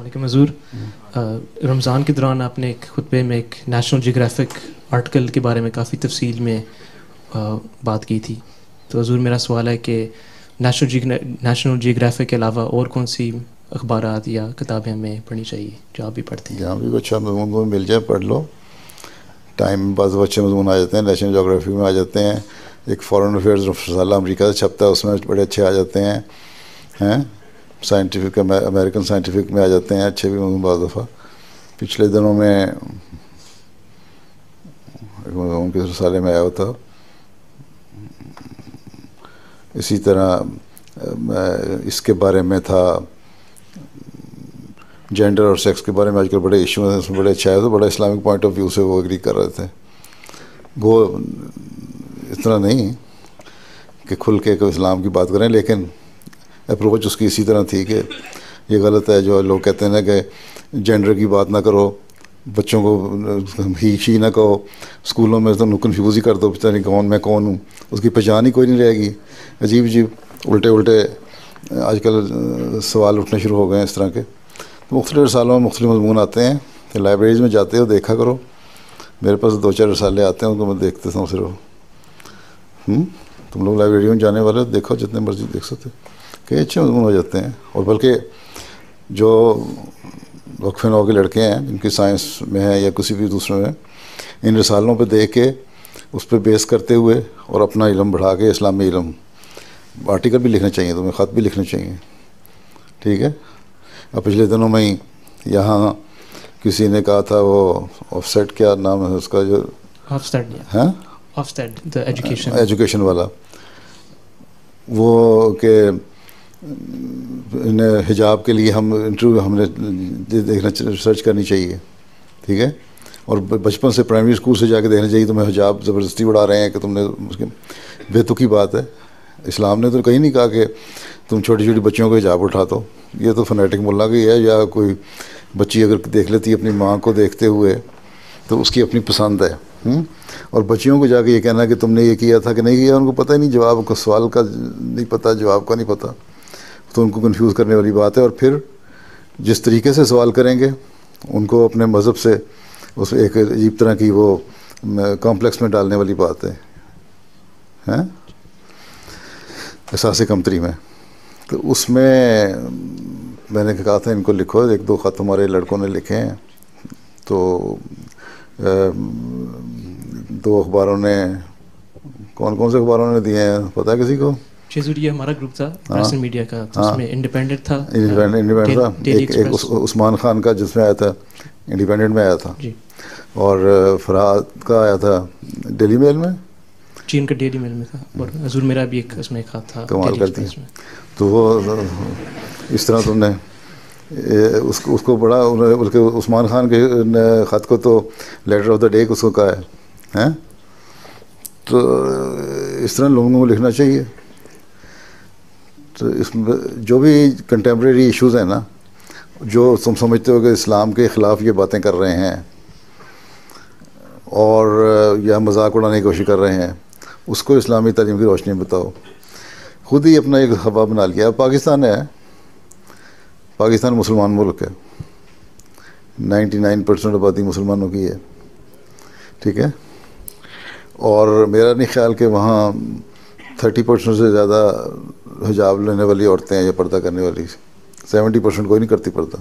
علیکم حضور. رمضان کے دوران آپ نے ایک خطبے میں ایک نیشنل جیوگرافک آرٹیکل کے بارے میں کافی تفصیل میں بات کی تھی. تو حضور میرا سوال ہے کہ نیشنل جیوگرافک کے علاوہ اور کون سی اخبارات یا کتابیں ہمیں پڑھنی چاہیے جو آپ بھی پڑھتے ہیں؟ جہاں بھی کوئی اچھا مضمون کو مل جائے پڑھ لو. ٹائم بعض اچھے مضمون آ جاتے ہیں, نیشنل جیوگرافی میں آ جاتے ہیں. ایک فارن افیئرز رسالہ امریکہ سے چھپتا ہے, اس میں بڑے اچھے آ جاتے ہیں. سائنٹیفک امریکن سائنٹیفک میں آ جاتے ہیں اچھے بھی مضمون. بعض دفعہ پچھلے دنوں میں ان کے رسالے میں آیا ہوا تھا. اسی طرح اس کے بارے میں تھا, جینڈر اور سیکس کے بارے میں آج کل بڑے ایشو ہیں, اس میں بڑے اچھا ہے. تو بڑا اسلامک پوائنٹ آف ویو سے وہ ایگری کر رہے تھے. وہ اتنا نہیں کہ کھل کے کوئی اسلام کی بات کریں, لیکن اپروچ اس کی اسی طرح تھی کہ یہ غلط ہے جو لوگ کہتے ہیں نا کہ جینڈر کی بات نہ کرو, بچوں کو ہی شی نہ کہو, اسکولوں میں تو کنفیوز ہی کر دو, پتہ نہیں کون میں کون ہوں, اس کی پہچان ہی کوئی نہیں رہے گی. عجیب عجیب الٹے آج کل سوال اٹھنے شروع ہو گئے ہیں اس طرح کے. مختلف رسالوں میں مختلف مضمون آتے ہیں. لائبریریز میں جاتے ہو دیکھا کرو, میرے پاس 2-4 رسالے آتے ہیں, ان کو میں دیکھتے ہوں صرف. تم لوگ لائبریری میں جانے والے دیکھو, جتنے مرضی دیکھ سکتے, کہ اچھے مضمون ہو جاتے ہیں. اور بلکہ جو وقفے نو کے لڑکے ہیں جن کی سائنس میں ہے یا کسی بھی دوسرے میں, ان رسالوں پہ دیکھ کے اس پہ بیس کرتے ہوئے اور اپنا علم بڑھا کے, اسلامی علم, آرٹیکل بھی لکھنے چاہیے, تمہیں خط بھی لکھنے چاہیے. ٹھیک ہے. اب پچھلے دنوں میں ہی یہاں کسی نے کہا تھا, وہ آف سیٹ کیا نام ہے اس کا, جو ایجوکیشن والا, وہ کہ حجاب کے لیے ہم نے دیکھنا, ریسرچ کرنی چاہیے. ٹھیک ہے. اور بچپن سے پرائمری اسکول سے جا کے دیکھنا چاہیے. تمہیں حجاب زبردستی بڑھا رہے ہیں کہ تم نے, بے تکی بات ہے. اسلام نے تو کہیں نہیں کہا کہ تم چھوٹی چھوٹی بچیوں کو حجاب اٹھا دو. یہ تو فنیٹک ملا کی ہے, یا کوئی بچی اگر دیکھ لیتی ہے اپنی ماں کو دیکھتے ہوئے تو اس کی اپنی پسند ہے. اور بچیوں کو جا کے یہ کہنا کہ تم نے یہ کیا تھا کہ نہیں کیا, ان کو پتہ ہی نہیں, جواب کو سوال کا نہیں پتہ, جواب کا نہیں پتہ, تو ان کو کنفیوز کرنے والی بات ہے. اور پھر جس طریقے سے سوال کریں گے ان کو اپنے مذہب سے اس ایک عجیب طرح کی وہ کمپلیکس میں ڈالنے والی بات ہے, احساس کمتری میں. تو اس میں نے کہا تھا ان کو لکھو, 1-2 خط ہمارے لڑکوں نے لکھے ہیں. تو 2 اخباروں نے, کون سے اخباروں نے دیے ہیں پتہ ہے کسی کو؟ یہ ہمارا گروپ تھا نیشنل میڈیا کا, تو اس میں انڈیپینڈنٹ تھا, انڈیپینڈنٹ تھا. ایک عثمان خان کا جس میں آیا تھا, انڈیپینڈنٹ میں آیا تھا. اور فرحات کا آیا تھا ڈیلی میل میں, چین کا ڈیلی میل میں تھا. اور حضور میرا بھی ایک اس میں خط تھا. کمال کرتی ہیں. تو وہ اس طرح تم نے اس کو بڑا, بلکہ عثمان خان کے خط کو تو لیٹر آف دا ڈے اس کو کہا ہے. تو اس طرح لوگوں کو لکھنا چاہیے. تو اس میں جو بھی کنٹمپریری ایشوز ہیں نا, جو تم سمجھتے ہو کہ اسلام کے خلاف یہ باتیں کر رہے ہیں اور یا مذاق اڑانے کی کوشش کر رہے ہیں, اس کو اسلامی تعلیم کی روشنی میں بتاؤ. خود ہی اپنا ایک ہوا بنا لیا. پاکستان ہے, پاکستان مسلمان ملک ہے, 99% آبادی مسلمانوں کی ہے. ٹھیک ہے. اور میرا نہیں خیال کہ وہاں 30% سے زیادہ حجاب لینے والی عورتیں ہیں یا پردہ کرنے والی, 70% کوئی نہیں کرتی پردہ.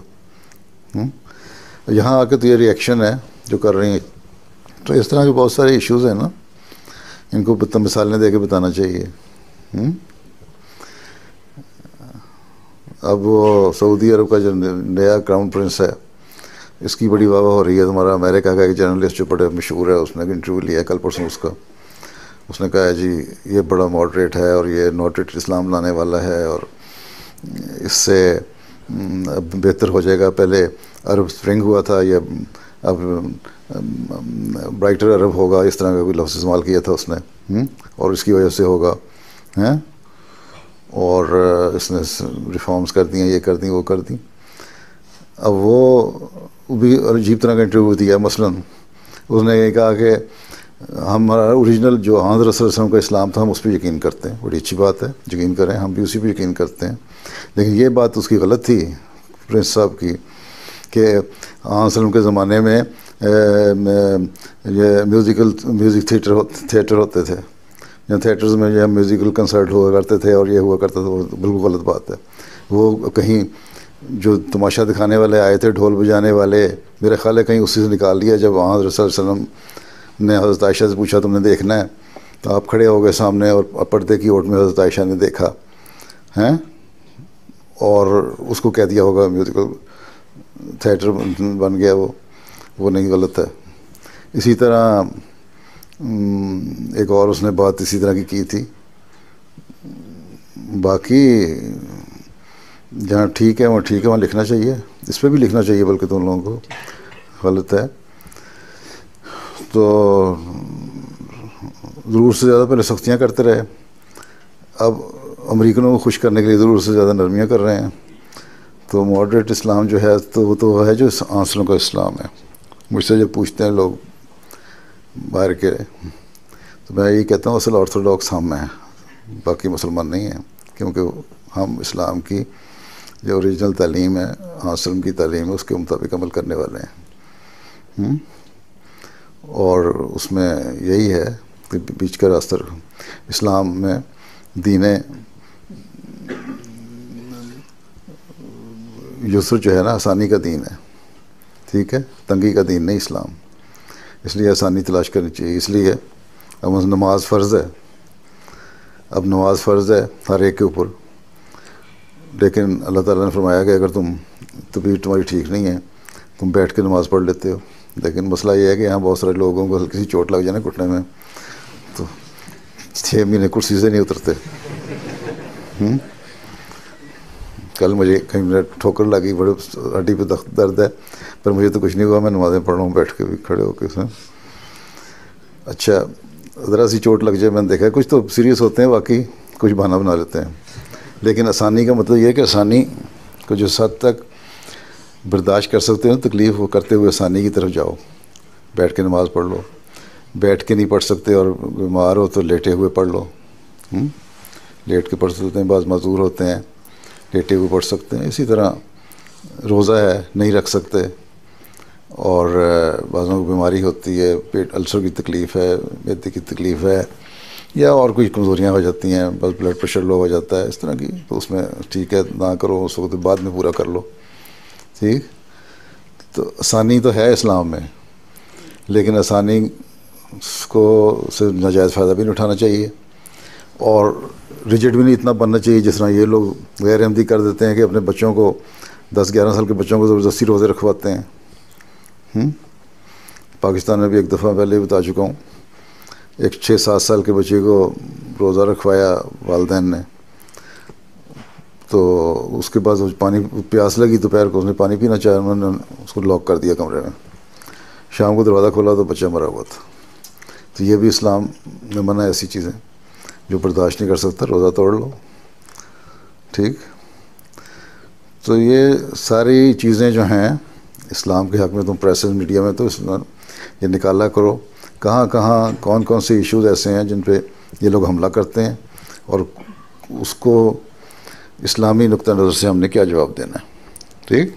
یہاں آ کے تو یہ ریئیکشن ہے جو کر رہی ہیں. تو اس طرح کے بہت سارے ایشوز ہیں نا, ان کو مثالیں دے کے بتانا چاہیے. اب وہ سعودی عرب کا جو نیا کراؤن پرنس ہے, اس کی بڑی واہ واہ ہو رہی ہے. ہمارا امریکہ کا ایک جرنلسٹ جو بڑے مشہور ہے, اس نے انٹرویو لیا ہے کل پرسوں اس کا. اس نے کہا ہے جی یہ بڑا ماڈریٹ ہے اور یہ ناٹریٹ اسلام لانے والا ہے, اور اس سے بہتر ہو جائے گا. پہلے عرب سپرنگ ہوا تھا, یہ اب برائٹر عرب ہوگا, اس طرح کا کوئی لفظ استعمال کیا تھا اس نے, اور اس کی وجہ سے ہوگا. اور اس نے ریفارمز کر دی ہیں, یہ کر دیں وہ کر دیں. اب وہ بھی عجیب طرح کا انٹرویو دیا. مثلا اس نے یہ کہا کہ ہمارا اوریجنل جو حضرت صلی اللہ علیہ وسلم کا اسلام تھا, ہم اس پہ یقین کرتے ہیں. بڑی اچھی بات ہے, یقین کریں, ہم بھی اسی پہ یقین کرتے ہیں. لیکن یہ بات اس کی غلط تھی پرنس صاحب کی کہ وسلم کے زمانے میں یہ میوزک تھیٹر ہوتے تھے، یا تھیٹرز میں جو میوزیکل کنسرٹ ہوا کرتے تھے اور یہ ہوا کرتا تھا، وہ بالکل غلط بات ہے. وہ کہیں جو تماشا دکھانے والے آئے تھے، ڈھول بجانے والے، میرا خیال ہے کہیں اسی سے نکال لیا. جب وہاں حضرت صلی اللہ علیہ وسلم نے حضرت عائشہ سے پوچھا تم نے دیکھنا ہے، تو آپ کھڑے ہو گئے سامنے اور پردے کی اوٹ میں حضرت عائشہ نے دیکھا ہیں، اور اس کو کہہ دیا ہوگا میوزیکل تھیٹر بن گیا. وہ نہیں، غلط ہے. اسی طرح ایک اور اس نے بات اسی طرح کی تھی. باقی جہاں ٹھیک ہے وہاں لکھنا چاہیے، اس پہ بھی لکھنا چاہیے بلکہ تم لوگوں کو. غلط ہے تو ضرور سے زیادہ پہلے سختیاں کرتے رہے، اب امریکنوں کو خوش کرنے کے لیے ضرور سے زیادہ نرمیاں کر رہے ہیں. تو ماڈریٹ اسلام جو ہے تو وہ تو ہے جو آنسلوں کا اسلام ہے. مجھ سے جب پوچھتے ہیں لوگ باہر کے، تو میں یہی کہتا ہوں اصل آرتھوڈاکس ہم ہیں، باقی مسلمان نہیں ہیں، کیونکہ ہم اسلام کی جو اوریجنل تعلیم ہے، آنسلم کی تعلیم ہے، اس کے مطابق عمل کرنے والے ہیں. اور اس میں یہی ہے کہ بیچ کا راستہ اسلام میں دین یسر جو ہے نا، آسانی کا دین ہے. ٹھیک ہے، تنگی کا دین نہیں اسلام. اس لیے آسانی تلاش کرنی چاہیے. اس لیے اب نماز فرض ہے، اب نماز فرض ہے ہر ایک کے اوپر، لیکن اللہ تعالیٰ نے فرمایا کہ اگر طبیعت تمہاری ٹھیک نہیں ہے، تم بیٹھ کے نماز پڑھ لیتے ہو. لیکن مسئلہ یہ ہے کہ یہاں بہت سارے لوگوں کو ہلکی سی چوٹ لگ جائے نا گھٹنے میں، تو 6 مہینے کرسی سے نہیں اترتے. کل مجھے کہیں میرا ٹھوکر لگی، بڑے ہڈی پہ درد ہے، پر مجھے تو کچھ نہیں ہوا، میں نمازیں پڑھ رہا ہوں بیٹھ کے بھی، کھڑے ہو کے. اچھا ذرا سی چوٹ لگ جائے، میں نے دیکھا کچھ تو سیریس ہوتے ہیں واقعی، کچھ بہانہ بنا لیتے ہیں. لیکن آسانی کا مطلب یہ ہے کہ آسانی کو جو حد تک برداشت کر سکتے ہو، تکلیف وہ کرتے ہوئے آسانی کی طرف جاؤ. بیٹھ کے نماز پڑھ لو، بیٹھ کے نہیں پڑھ سکتے اور بیمار ہو تو لیٹے ہوئے پڑھ لو. لیٹ کے پڑھ سکتے ہیں، بعض معذور ہوتے ہیں لیٹے ہوئے پڑھ سکتے ہیں. اسی طرح روزہ ہے نہیں رکھ سکتے، اور بعضوں کو بیماری ہوتی ہے، پیٹ السر کی تکلیف ہے، معدے کی تکلیف ہے، یا اور کوئی کمزوریاں ہو جاتی ہیں، بس بلڈ پریشر لو ہو جاتا ہے، اس طرح کی، تو اس میں ٹھیک ہے نہ کرو، اس وقت بعد میں پورا کر لو. ٹھیک. تو آسانی تو ہے اسلام میں، لیکن آسانی کو سے ناجائز فائدہ بھی نہیں اٹھانا چاہیے، اور ریجڈ بھی نہیں اتنا بننا چاہیے جس طرح یہ لوگ غیر احمدی کر دیتے ہیں کہ اپنے بچوں کو 10-11 سال کے بچوں کو زبردستی روزے رکھواتے ہیں. پاکستان میں بھی ایک دفعہ پہلے بتا چکا ہوں، ایک 6-7 سال کے بچے کو روزہ رکھوایا والدین نے، تو اس کے بعد پانی پیاس لگی دوپہر کو، اس نے پانی پینا چاہا، انہوں نے اس کو لاک کر دیا کمرے میں. شام کو دروازہ کھولا تو بچہ مرا ہوا تھا. تو یہ بھی اسلام نے منع ہے ایسی چیزیں. جو برداشت نہیں کر سکتا روزہ توڑ لو. ٹھیک. تو یہ ساری چیزیں جو ہیں اسلام کے حق میں، تم پریس میڈیا میں تو یہ نکالا کرو کہاں کہاں کون کون سے ایشوز ایسے ہیں جن پہ یہ لوگ حملہ کرتے ہیں، اور اس کو اسلامی نقطہ نظر سے ہم نے کیا جواب دینا ہے. ٹھیک.